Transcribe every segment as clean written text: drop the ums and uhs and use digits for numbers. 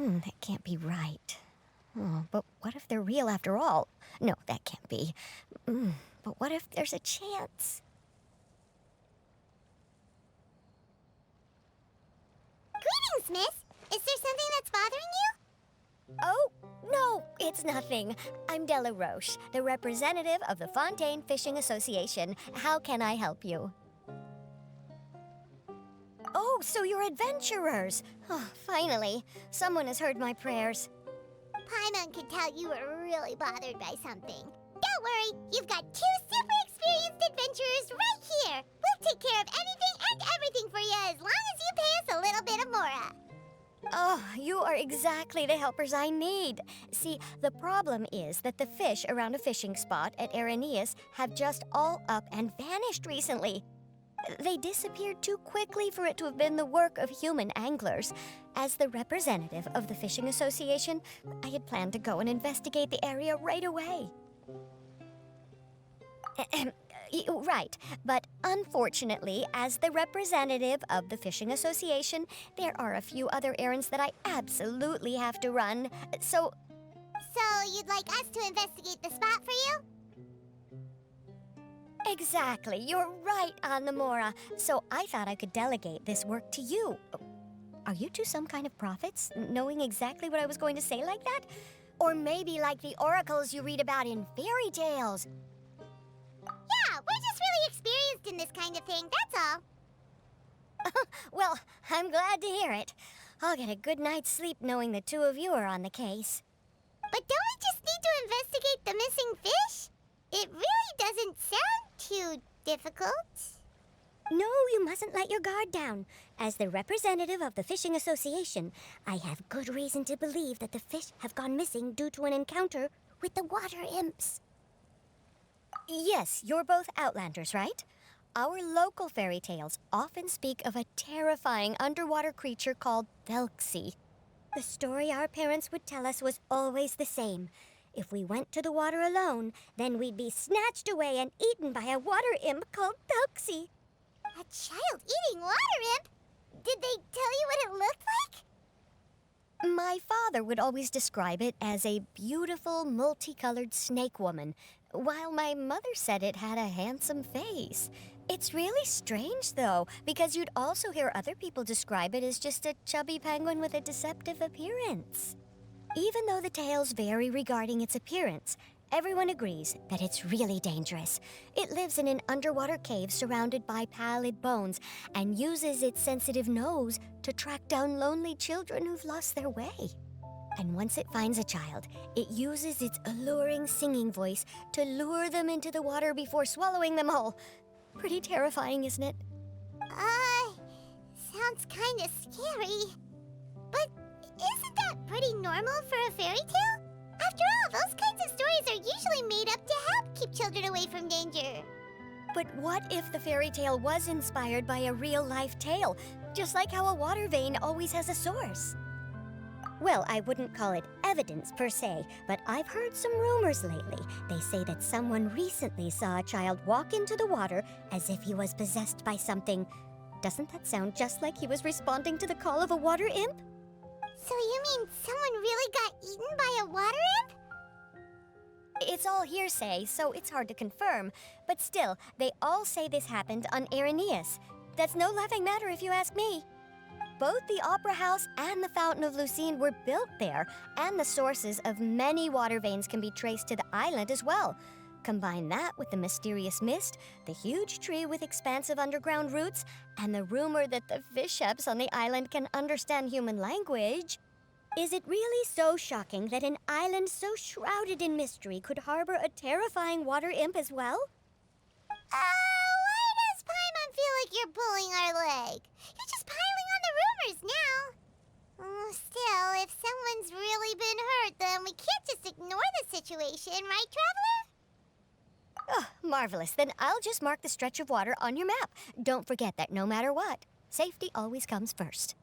That can't be right. Oh, but what if they're real after all? No, that can't be. But what if there's a chance? Greetings, miss. Is there something that's bothering you? Oh, no, it's nothing. I'm Della Roche, the representative of the Fontaine Fishing Association. How can I help you? Oh, so you're adventurers. Oh, finally, someone has heard my prayers. Paimon could tell you were really bothered by something. Don't worry, you've got 2 super experienced adventurers right here. We'll take care of anything and everything for you as long as you pay us a little bit of mora. Oh, you are exactly the helpers I need. See, the problem is that the fish around a fishing spot at Ariel have just all up and vanished recently. They disappeared too quickly for it to have been the work of human anglers. As the representative of the Fishing Association, I had planned to go and investigate the area right away. Right, but unfortunately, as the representative of the Fishing Association, there are a few other errands that I absolutely have to run. So you'd like us to investigate the spot for you? exactly, you're right on the Mora. So I thought I could delegate this work to you. Are you two some kind of prophets, knowing exactly what I was going to say like that? Or maybe like the oracles you read about in fairy tales? Yeah, we're just really experienced in this kind of thing, that's all. Well, I'm glad to hear it. I'll get a good night's sleep knowing the two of you are on the case. But don't we just need to investigate the missing fish? It really doesn't sound too difficult. No, you mustn't let your guard down. As the representative of the Fishing Association, I have good reason to believe that the fish have gone missing due to an encounter with the water imps. Yes, you're both Outlanders, right? Our local fairy tales often speak of a terrifying underwater creature called Thelxie. The story our parents would tell us was always the same. If we went to the water alone, then we'd be snatched away and eaten by a water imp called Thelxie. A child-eating water imp? Did they tell you what it looked like? My father would always describe it as a beautiful, multicolored snake woman, while my mother said it had a handsome face. It's really strange, though, because you'd also hear other people describe it as just a chubby penguin with a deceptive appearance. Even though the tales vary regarding its appearance, everyone agrees that it's really dangerous. It lives in an underwater cave surrounded by pallid bones and uses its sensitive nose to track down lonely children who've lost their way. And once it finds a child, it uses its alluring singing voice to lure them into the water before swallowing them all. Pretty terrifying, isn't it? Sounds kinda scary. But isn't that pretty normal for a fairy tale? After all, those kinds of stories are usually made up to help keep children away from danger. But what if the fairy tale was inspired by a real-life tale, just like how a water vein always has a source? Well, I wouldn't call it evidence per se, but I've heard some rumors lately. They say that someone recently saw a child walk into the water as if he was possessed by something. Doesn't that sound just like he was responding to the call of a water imp? So you mean someone really got eaten by a water imp? It's all hearsay, so it's hard to confirm. But still, they all say this happened on Ariel. That's no laughing matter if you ask me. Both the Opera House and the Fountain of Lucine were built there, and the sources of many water veins can be traced to the island as well. Combine that with the mysterious mist, the huge tree with expansive underground roots, and the rumor that the fish-eps on the island can understand human language. Is it really so shocking that an island so shrouded in mystery could harbor a terrifying water imp as well? Why does Paimon feel like you're pulling our leg? You're just piling on the rumors now. Still, if someone's really been hurt, then we can't just ignore the situation, right, Traveler? Oh, marvelous. Then I'll just mark the stretch of water on your map. Don't forget that no matter what, safety always comes first.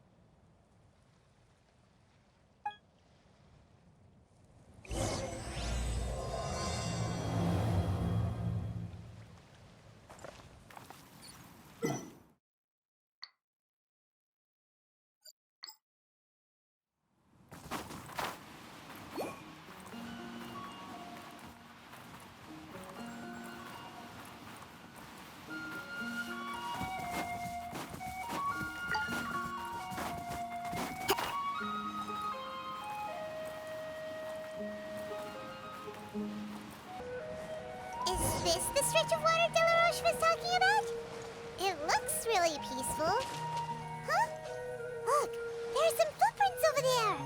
this the stretch of water Delaroche was talking about? It looks really peaceful. Huh? Look, there are some footprints over there.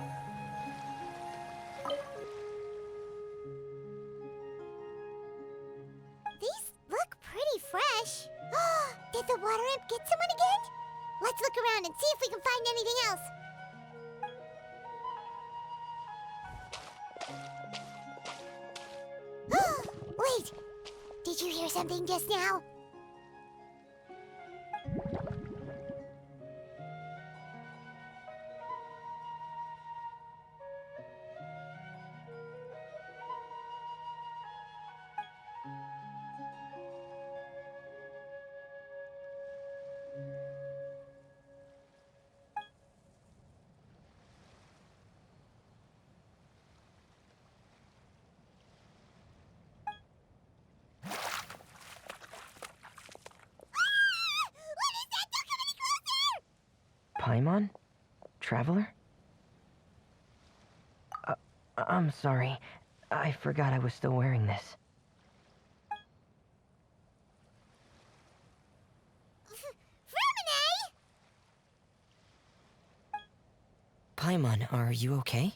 These look pretty fresh. Did the water imp get someone again? Let's look around and see if we can find anything else. Wait! Did you hear something just now? Paimon? Traveler? I'm sorry. I forgot I was still wearing this. Freminet! Paimon, are you okay?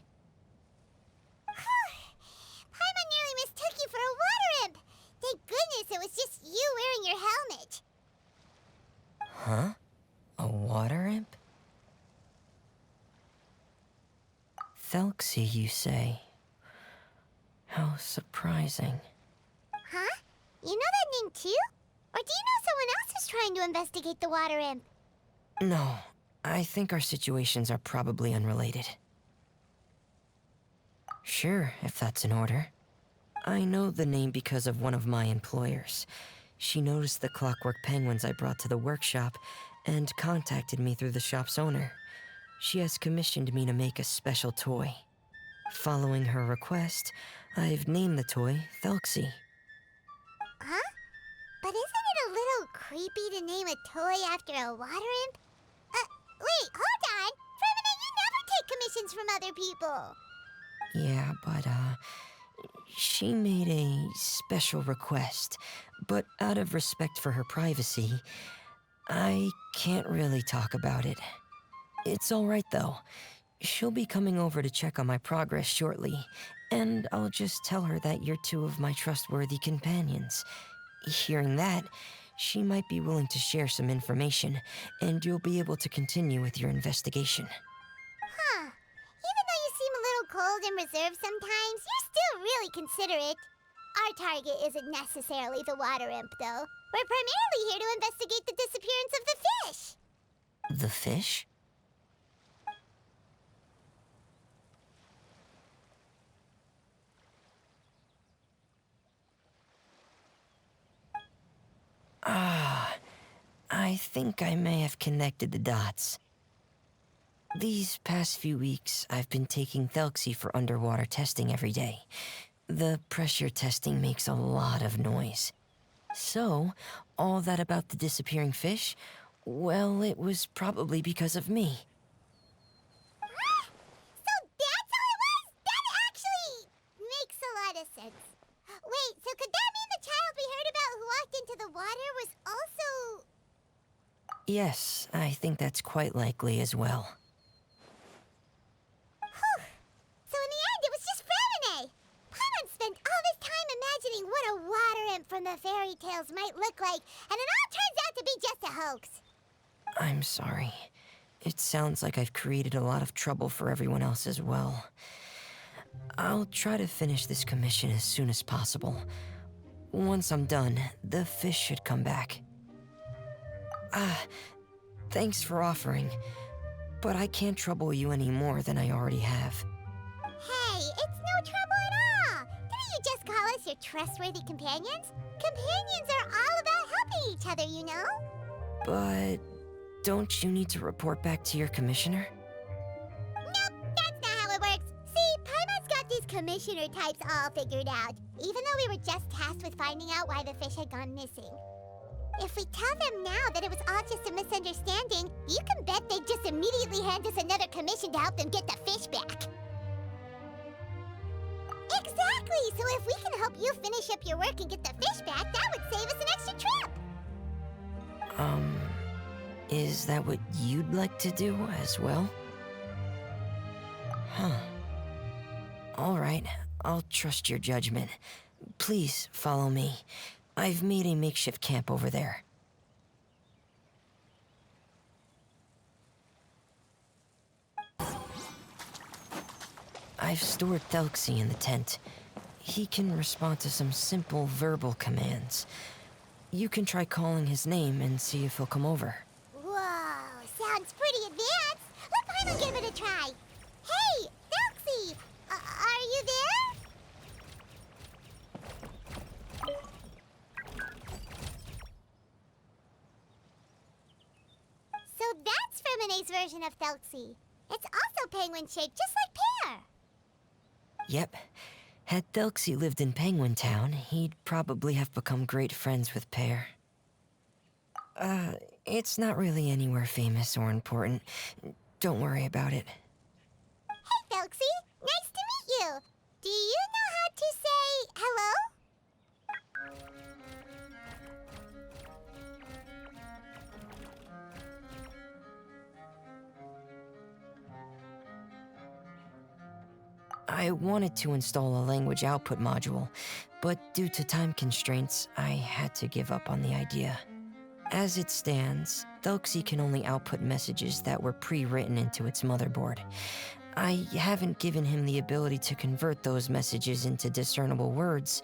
Paimon nearly mistook you for a water imp. Thank goodness it was just you wearing your helmet. Huh? A water imp? Thelxie, you say? How surprising. Huh? You know that name too? Or do you know someone else is trying to investigate the water imp? No, I think our situations are probably unrelated. Sure, if that's in order. I know the name because of one of my employers. She noticed the clockwork penguins I brought to the workshop and contacted me through the shop's owner. She has commissioned me to make a special toy. Following her request, I've named the toy Thelxie. Huh? But isn't it a little creepy to name a toy after a water imp? Wait, hold on! Freminet, you never take commissions from other people! Yeah, but, she made a special request, but out of respect for her privacy, I can't really talk about it. It's alright though. She'll be coming over to check on my progress shortly, and I'll just tell her that you're two of my trustworthy companions. Hearing that, she might be willing to share some information, and you'll be able to continue with your investigation. Huh. Even though you seem a little cold and reserved sometimes, you're still really considerate. Our target isn't necessarily the water imp, though. We're primarily here to investigate the disappearance of the fish. The fish? I think I may have connected the dots. These past few weeks, I've been taking Thelxie for underwater testing every day. The pressure testing makes a lot of noise. So, all that about the disappearing fish, well, it was probably because of me. So that's all it was? That actually makes a lot of sense. Wait, so could that mean the child we heard about who walked into the water was also... Yes, I think that's quite likely as well. Whew. So in the end, it was just Freminet. Paimon spent all this time imagining what a water imp from the fairy tales might look like, and it all turns out to be just a hoax. I'm sorry. It sounds like I've created a lot of trouble for everyone else as well. I'll try to finish this commission as soon as possible. Once I'm done, the fish should come back. Thanks for offering, but I can't trouble you any more than I already have. Hey, it's no trouble at all. Didn't you just call us your trustworthy companions? Companions are all about helping each other, you know? But don't you need to report back to your commissioner? Nope, that's not how it works. See, Paimon's got these commissioner types all figured out, even though we were just tasked with finding out why the fish had gone missing. If we tell them now that it was all just a misunderstanding, you can bet they'd just immediately hand us another commission to help them get the fish back. Exactly! Exactly! So if we can help you finish up your work and get the fish back, that would save us an extra trip! Is that what you'd like to do as well? Huh. All right, I'll trust your judgment. Please follow me. I've made a makeshift camp over there. I've stored Thelxie in the tent. He can respond to some simple verbal commands. You can try calling his name and see if he'll come over. Whoa, sounds pretty advanced. Let Paimon give it a try. Hey, Thelxie! Are you there? So that's Freminet's version of Thelxie. It's also penguin-shaped, just like Pear. Yep. Had Thelxie lived in Penguin Town, he'd probably have become great friends with Pear. It's not really anywhere famous or important. Don't worry about it. Hey, Thelxie! Nice to meet you! Do you know how to say hello? I wanted to install a language output module, but due to time constraints, I had to give up on the idea. As it stands, Thelxie can only output messages that were pre-written into its motherboard. I haven't given him the ability to convert those messages into discernible words,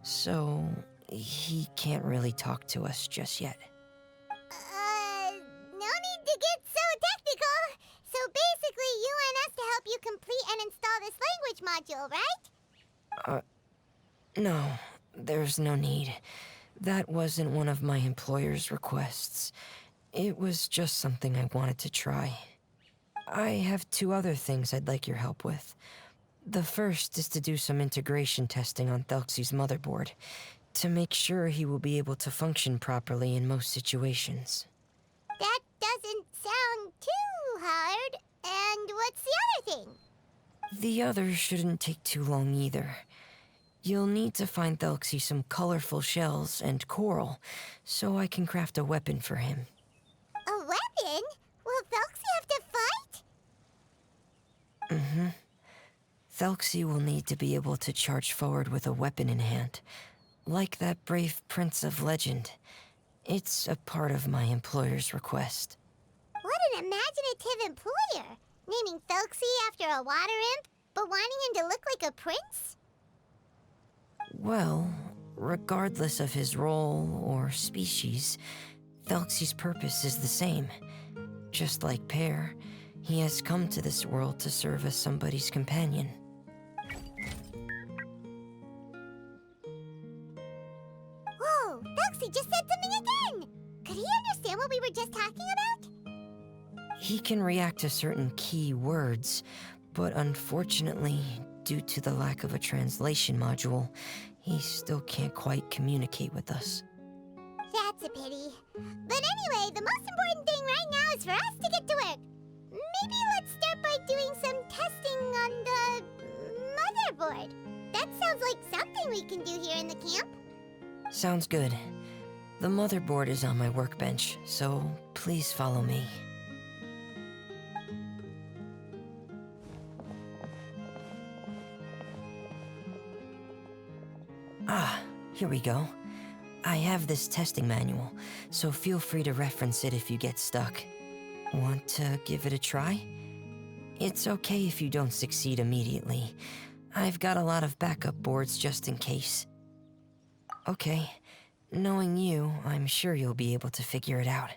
so he can't really talk to us just yet. No need to get so technical. So basically, you want us to help you complete and install this language module, right? No, there's no need. That wasn't one of my employer's requests. It was just something I wanted to try. I have 2 other things I'd like your help with. The first is to do some integration testing on Thelxie's motherboard, to make sure he will be able to function properly in most situations. That doesn't sound too hard. And what's the other thing? The other shouldn't take too long either. You'll need to find Thelxie some colorful shells and coral, so I can craft a weapon for him. A weapon? Will Thelxie have to fight? Mm-hmm. Thelxie will need to be able to charge forward with a weapon in hand, like that brave prince of legend. It's a part of my employer's request. What an imaginative employer! Naming Thelxie after a water imp, but wanting him to look like a prince? Well, regardless of his role or species, Thelxie's purpose is the same. Just like Pear, he has come to this world to serve as somebody's companion. Whoa, Thelxie just said something again! Could he understand what we were just talking about? He can react to certain key words, but unfortunately, due to the lack of a translation module, he still can't quite communicate with us. That's a pity. But anyway, the most important thing right now is for us to get to work. Maybe let's start by doing some testing on the motherboard. That sounds like something we can do here in the camp. Sounds good. The motherboard is on my workbench, so please follow me. Ah, here we go. I have this testing manual, so feel free to reference it if you get stuck. Want to give it a try? It's okay if you don't succeed immediately. I've got a lot of backup boards just in case. Okay, knowing you, I'm sure you'll be able to figure it out.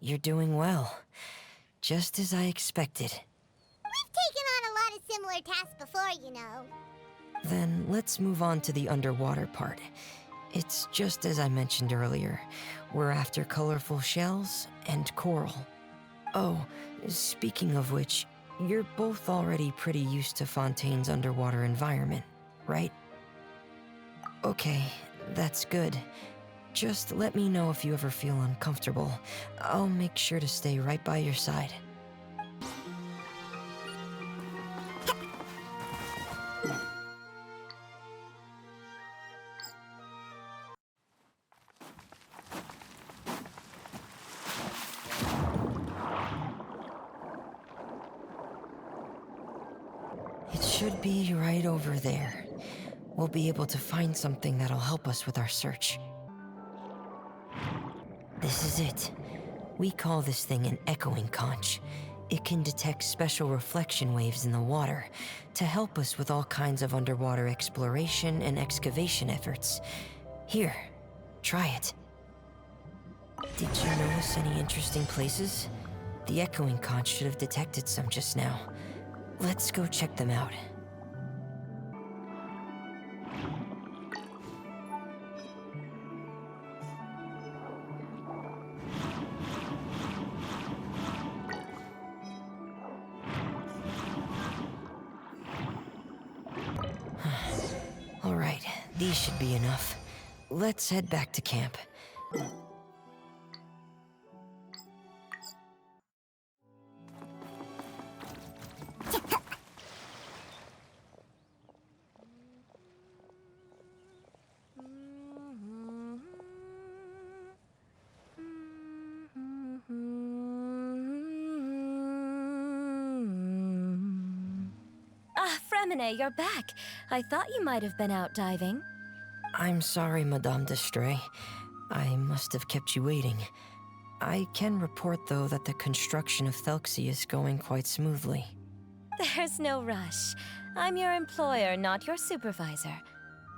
You're doing well. Just as I expected. We've taken on a lot of similar tasks before, you know. Then let's move on to the underwater part. It's just as I mentioned earlier. We're after colorful shells and coral. Oh, speaking of which, you're both already pretty used to Fontaine's underwater environment, right? Okay, that's good. Just let me know if you ever feel uncomfortable. I'll make sure to stay right by your side. It should be right over there. We'll be able to find something that'll help us with our search. This is it. We call this thing an Echoing Conch. It can detect special reflection waves in the water to help us with all kinds of underwater exploration and excavation efforts. Here, try it. Did you notice any interesting places? The Echoing Conch should have detected some just now. Let's go check them out. All right, these should be enough. Let's head back to camp. Freminet, you're back. I thought you might have been out diving. I'm sorry, Madame d'Estray. I must have kept you waiting. I can report, though, that the construction of Thelxie is going quite smoothly. There's no rush. I'm your employer, not your supervisor.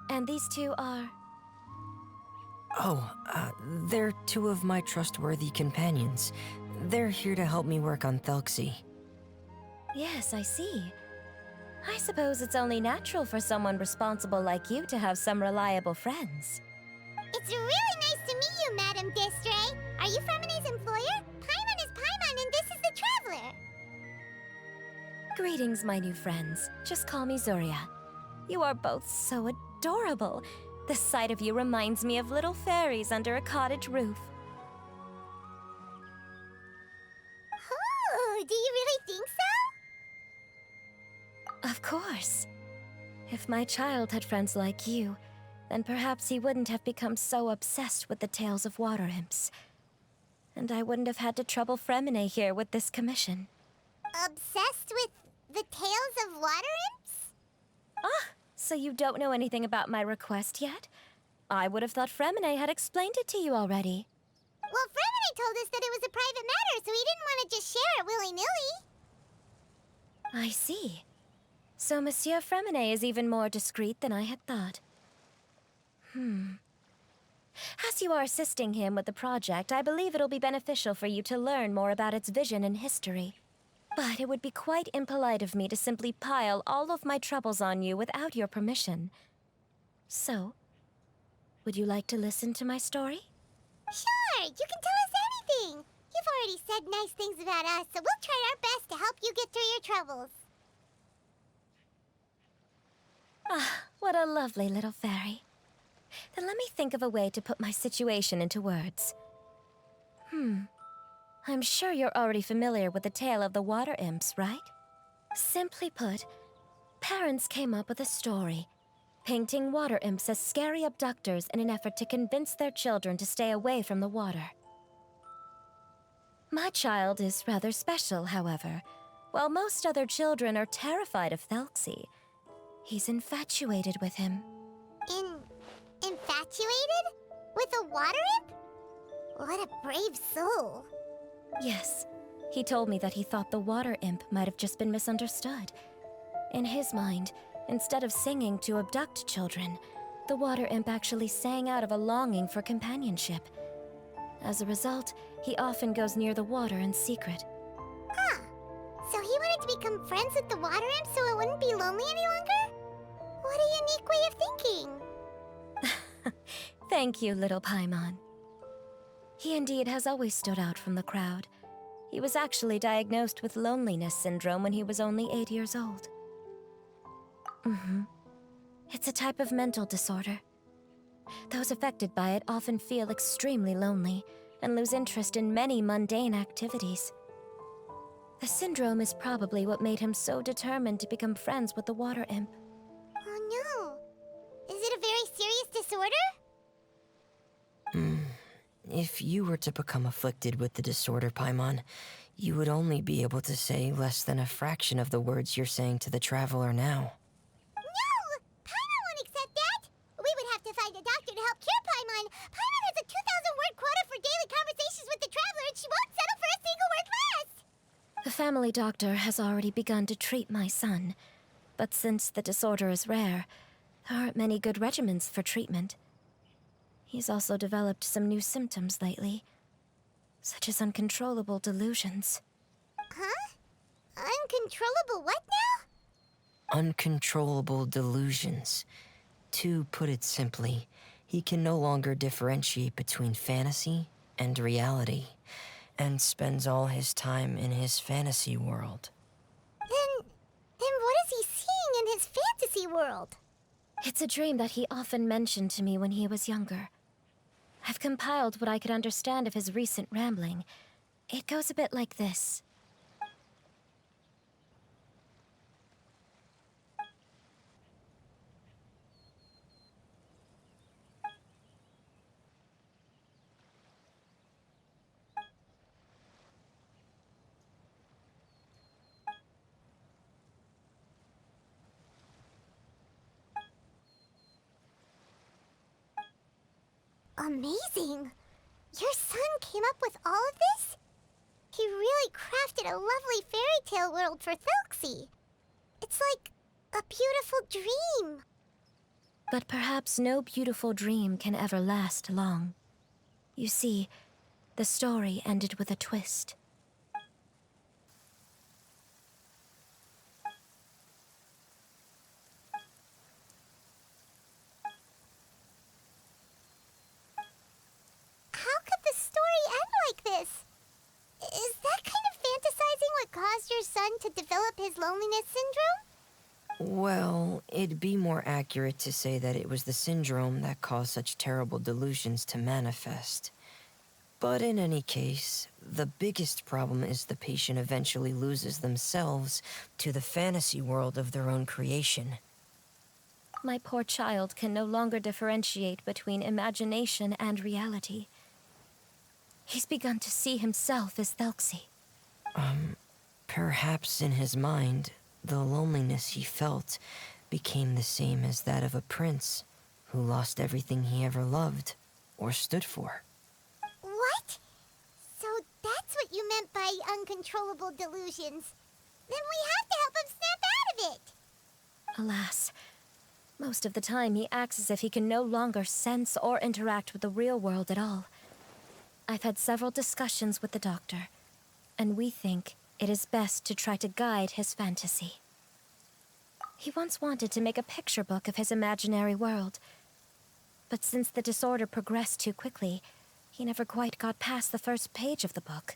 And these two are... Oh, they're two of my trustworthy companions. They're here to help me work on Thelxie. Yes, I see. I suppose it's only natural for someone responsible like you to have some reliable friends. It's really nice to meet you, Madame d'Estray. Are you Freminet's employer? Paimon is Paimon, and this is the Traveler. Greetings, my new friends. Just call me Zuria. You are both so adorable. The sight of you reminds me of little fairies under a cottage roof. Oh, do you really think so? Of course. If my child had friends like you, then perhaps he wouldn't have become so obsessed with the tales of water imps. And I wouldn't have had to trouble Freminet here with this commission. Obsessed with the tales of water imps? Ah, so you don't know anything about my request yet? I would have thought Freminet had explained it to you already. Well, Freminet told us that it was a private matter, so he didn't want to just share it willy-nilly. I see. So Monsieur Freminet is even more discreet than I had thought. As you are assisting him with the project, I believe it'll be beneficial for you to learn more about its vision and history. But it would be quite impolite of me to simply pile all of my troubles on you without your permission. So, would you like to listen to my story? Sure, you can tell us anything. You've already said nice things about us, so we'll try our best to help you get through your troubles. Ah, what a lovely little fairy. Then let me think of a way to put my situation into words. I'm sure you're already familiar with the tale of the water imps, right? Simply put, parents came up with a story, painting water imps as scary abductors in an effort to convince their children to stay away from the water. My child is rather special, however. While most other children are terrified of Thelxie, he's infatuated with him. Infatuated? With a water imp? What a brave soul. Yes, he told me that he thought the water imp might have just been misunderstood. In his mind, instead of singing to abduct children, the water imp actually sang out of a longing for companionship. As a result, he often goes near the water in secret. Huh. So he wanted to become friends with the water imp so it wouldn't be lonely any longer? What a unique way of thinking. Thank you, little Paimon. He indeed has always stood out from the crowd. He was actually diagnosed with loneliness syndrome when he was only 8 years old. It's a type of mental disorder. Those affected by it often feel extremely lonely and lose interest in many mundane activities. The syndrome is probably what made him so determined to become friends with the water imp. Oh no. Is it a very serious disorder? If you were to become afflicted with the disorder, Paimon, you would only be able to say less than a fraction of the words you're saying to the traveler now. No! Paimon won't accept that! We would have to find a doctor to help cure Paimon. Paimon has a 2,000-word quota for daily conversations with the traveler, and she won't settle for a single word less! The family doctor has already begun to treat my son, but since the disorder is rare, there aren't many good regimens for treatment. He's also developed some new symptoms lately, such as uncontrollable delusions. Huh? Uncontrollable what now? Uncontrollable delusions. To put it simply, he can no longer differentiate between fantasy and reality, and spends all his time in his fantasy world. Then what is he seeing in his fantasy world? It's a dream that he often mentioned to me when he was younger. I've compiled what I could understand of his recent rambling. It goes a bit like this. Amazing! Your son came up with all of this? He really crafted a lovely fairy tale world for Thelxie. It's like a beautiful dream. But perhaps no beautiful dream can ever last long. You see, the story ended with a twist. How could the story end like this? Is that kind of fantasizing what caused your son to develop his loneliness syndrome? Well, it'd be more accurate to say that it was the syndrome that caused such terrible delusions to manifest. But in any case, the biggest problem is the patient eventually loses themselves to the fantasy world of their own creation. My poor child can no longer differentiate between imagination and reality. He's begun to see himself as Thelxie. Perhaps in his mind, the loneliness he felt became the same as that of a prince who lost everything he ever loved or stood for. What? So that's what you meant by uncontrollable delusions. Then we have to help him snap out of it. Alas, most of the time he acts as if he can no longer sense or interact with the real world at all. I've had several discussions with the doctor, and we think it is best to try to guide his fantasy. He once wanted to make a picture book of his imaginary world, but since the disorder progressed too quickly, he never quite got past the first page of the book.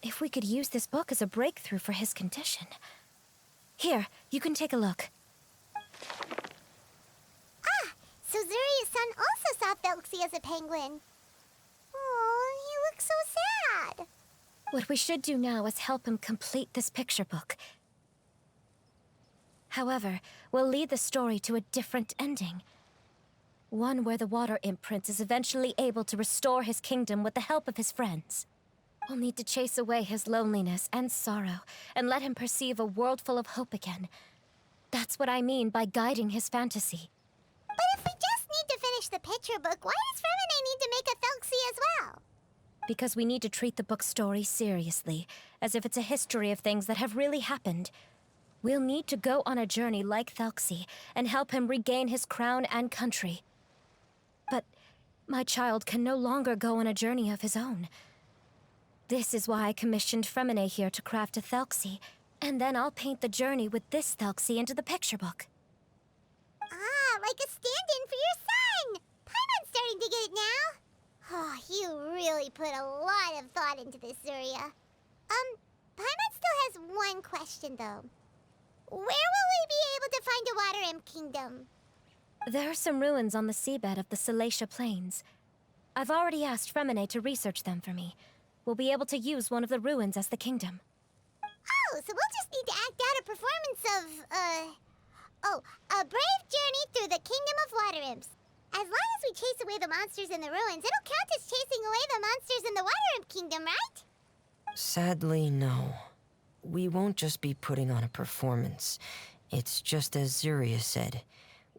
If we could use this book as a breakthrough for his condition. Here, you can take a look. Ah, so Zuria's son also saw Thelxie as a penguin. Oh, he looks so sad. What we should do now is help him complete this picture book. However, we'll lead the story to a different ending. One where the water imp prince is eventually able to restore his kingdom with the help of his friends. We'll need to chase away his loneliness and sorrow, and let him perceive a world full of hope again. That's what I mean by guiding his fantasy. But if we just need to finish the picture book, why does Freminet need to make a Thelxie as well? Because we need to treat the book's story seriously, as if it's a history of things that have really happened. We'll need to go on a journey like Thelxie, and help him regain his crown and country. But my child can no longer go on a journey of his own. This is why I commissioned Freminet here to craft a Thelxie, and then I'll paint the journey with this Thelxie into the picture book. Ah, like a stand-in for your son! Paimon put a lot of thought into this, Zuria. Paimon still has one question, though. Where will we be able to find a Water Imp Kingdom? There are some ruins on the seabed of the Salacia Plains. I've already asked Freminet to research them for me. We'll be able to use one of the ruins as the kingdom. Oh, so we'll just need to act out a performance of, a brave journey through the Kingdom of Water Imps. As long as we chase away the monsters in the ruins, it'll count as chasing away the monsters in the Water Imp Kingdom, right? Sadly, no. We won't just be putting on a performance. It's just as Zuria said.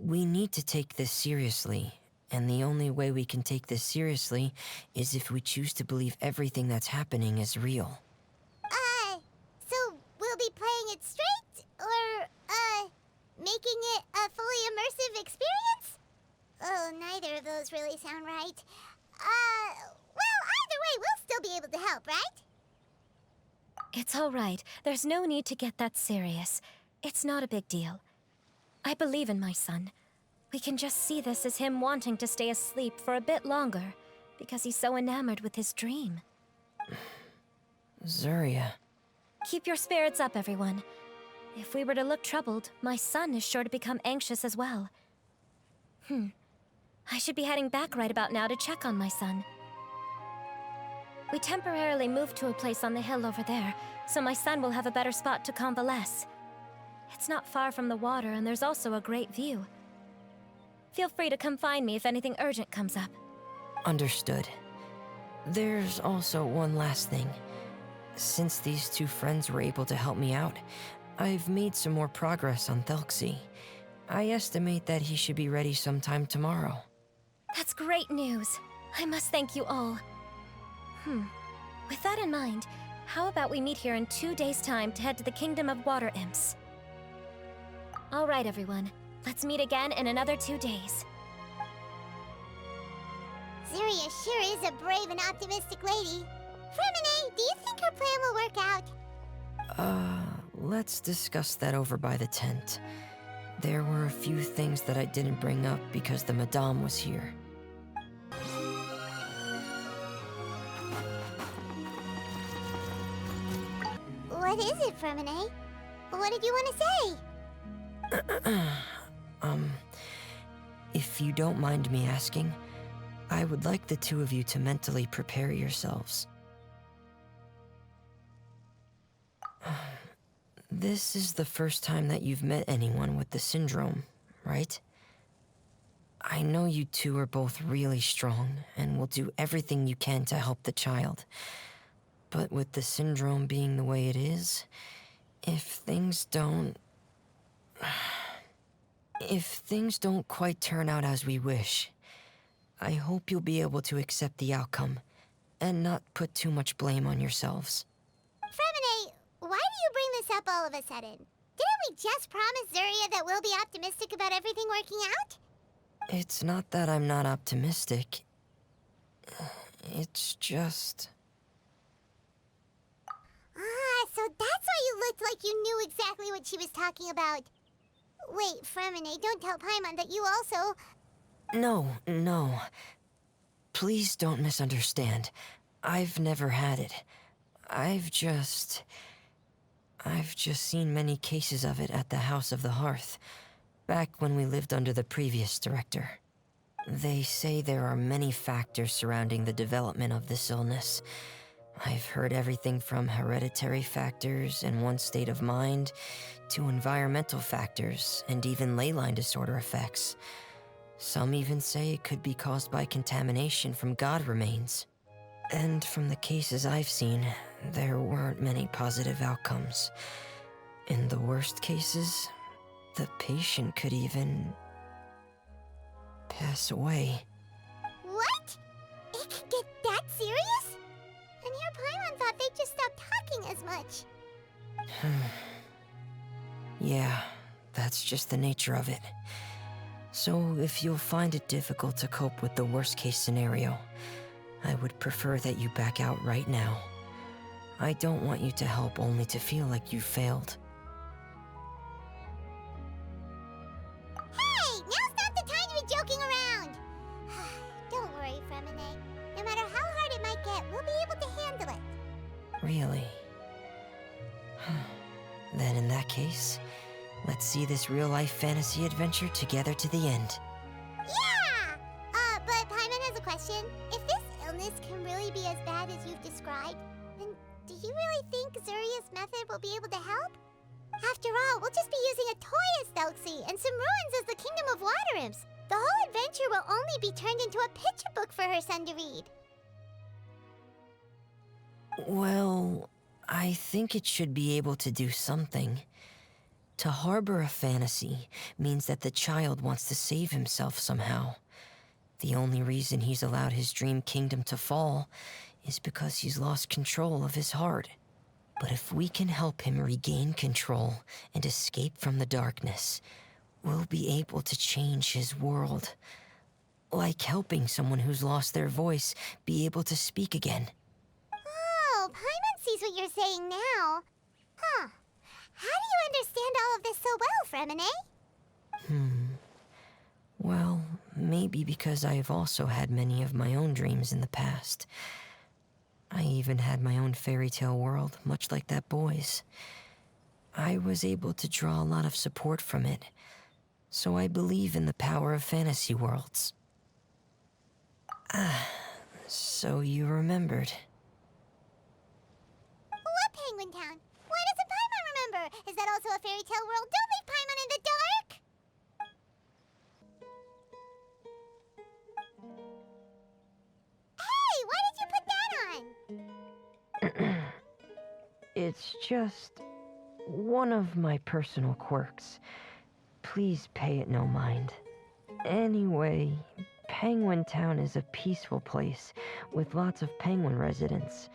We need to take this seriously, and the only way we can take this seriously is if we choose to believe everything that's happening is real. So we'll be playing it straight, or, making it a fully immersive experience? Oh, neither of those really sound right. Well, either way, we'll still be able to help, right? It's all right. There's no need to get that serious. It's not a big deal. I believe in my son. We can just see this as him wanting to stay asleep for a bit longer, because he's so enamored with his dream. Zuria. Keep your spirits up, everyone. If we were to look troubled, my son is sure to become anxious as well. I should be heading back right about now to check on my son. We temporarily moved to a place on the hill over there, so my son will have a better spot to convalesce. It's not far from the water, and there's also a great view. Feel free to come find me if anything urgent comes up. Understood. There's also one last thing. Since these two friends were able to help me out, I've made some more progress on Thelxie. I estimate that he should be ready sometime tomorrow. That's great news. I must thank you all. With that in mind, how about we meet here in 2 days' time to head to the Kingdom of Water Imps? All right, everyone. Let's meet again in another 2 days. Zuria sure is a brave and optimistic lady. Freminet, do you think her plan will work out? Let's discuss that over by the tent. There were a few things that I didn't bring up because the Madame was here. What is it, Freminet? What did you want to say? If you don't mind me asking, I would like the two of you to mentally prepare yourselves. This is the first time that you've met anyone with the syndrome, right? I know you two are both really strong and will do everything you can to help the child. But with the syndrome being the way it is, if things don't quite turn out as we wish, I hope you'll be able to accept the outcome and not put too much blame on yourselves. Freminet, why do you bring this up all of a sudden? Didn't we just promise Zuria that we'll be optimistic about everything working out? It's not that I'm not optimistic. It's just... So that's why you looked like you knew exactly what she was talking about. Wait, Freminet, don't tell Paimon that you also... No. Please don't misunderstand. I've never had it. I've just seen many cases of it at the House of the Hearth, back when we lived under the previous director. They say there are many factors surrounding the development of this illness. I've heard everything from hereditary factors and one's state of mind, to environmental factors, and even ley line disorder effects. Some even say it could be caused by contamination from god remains. And from the cases I've seen, there weren't many positive outcomes. In the worst cases, the patient could even... pass away. What? It could get that serious? And here Paimon thought they'd just stop talking as much. Yeah, that's just the nature of it. So if you'll find it difficult to cope with the worst-case scenario, I would prefer that you back out right now. I don't want you to help only to feel like you failed. Hey, now's not the time to be joking around. Don't worry, Freminet. No matter how hard it might get, it. We'll be able to handle it. Really? Then in that case, let's see this real-life fantasy adventure together to the end. Yeah! But Paimon has a question. If this illness can really be as bad as you've described, then do you really think Zuria's method will be able to help? After all, we'll just be using a toy as Thelxie and some ruins as the Kingdom of Water Imps. The whole adventure will only be turned into a picture book for her son to read. Well, I think it should be able to do something. To harbor a fantasy means that the child wants to save himself somehow. The only reason he's allowed his dream kingdom to fall is because he's lost control of his heart. But if we can help him regain control and escape from the darkness, we'll be able to change his world. Like helping someone who's lost their voice be able to speak again. Oh, Paimon sees what you're saying now. Huh. How do you understand all of this so well, Freminet? Well, maybe because I've also had many of my own dreams in the past. I even had my own fairy tale world, much like that boy's. I was able to draw a lot of support from it, so I believe in the power of fantasy worlds. So you remembered. What Penguin Town? Why doesn't Paimon remember? Is that also a fairy tale world? Don't leave Paimon in the dark! Hey, why did you put that on? It's just one of my personal quirks. Please pay it no mind. Anyway, Penguin Town is a peaceful place with lots of penguin residents.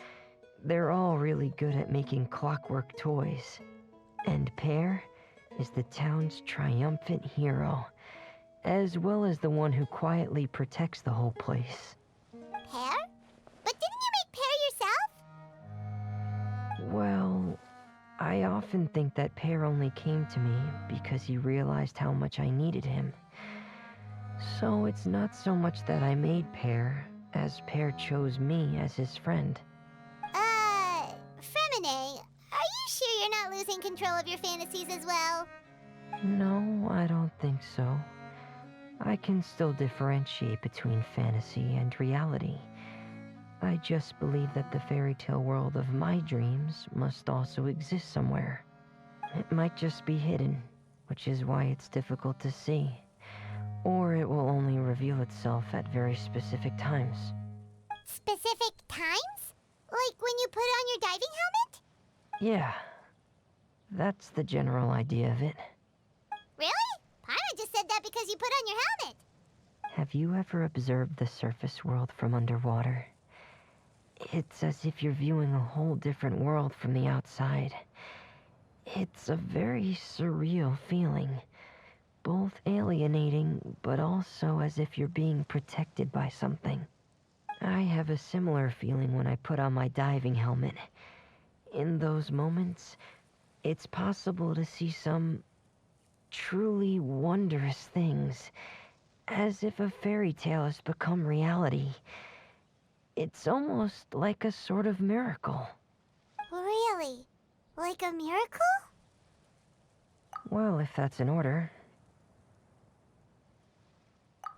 They're all really good at making clockwork toys. And Pear is the town's triumphant hero, as well as the one who quietly protects the whole place. Pear? But didn't you make Pear yourself? Well, I often think that Pear only came to me because he realized how much I needed him. So it's not so much that I made Pear, as Pear chose me as his friend. Freminet, are you sure you're not losing control of your fantasies as well? No, I don't think so. I can still differentiate between fantasy and reality. I just believe that the fairy tale world of my dreams must also exist somewhere. It might just be hidden, which is why it's difficult to see. Or it will only reveal itself at very specific times. Specific times? Like when you put on your diving helmet? Yeah, that's the general idea of it. Really? Paimon just said that because you put on your helmet. Have you ever observed the surface world from underwater? It's as if you're viewing a whole different world from the outside. It's a very surreal feeling. Both alienating, but also as if you're being protected by something. I have a similar feeling when I put on my diving helmet. In those moments, it's possible to see some truly wondrous things, as if a fairy tale has become reality. It's almost like a sort of miracle. Really? Like a miracle? Well, if that's in order.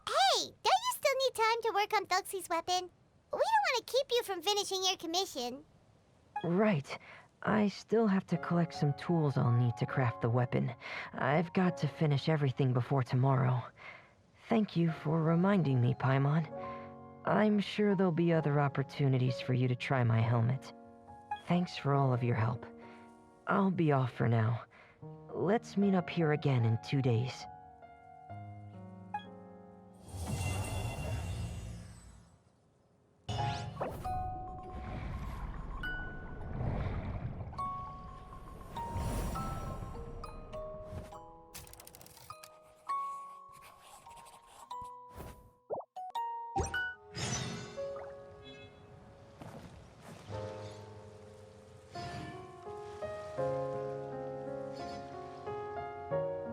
Hey, don't you still need time to work on Thelxie's weapon? We don't want to keep you from finishing your commission. Right. I still have to collect some tools I'll need to craft the weapon. I've got to finish everything before tomorrow. Thank you for reminding me, Paimon. I'm sure there'll be other opportunities for you to try my helmet. Thanks for all of your help. I'll be off for now. Let's meet up here again in 2 days.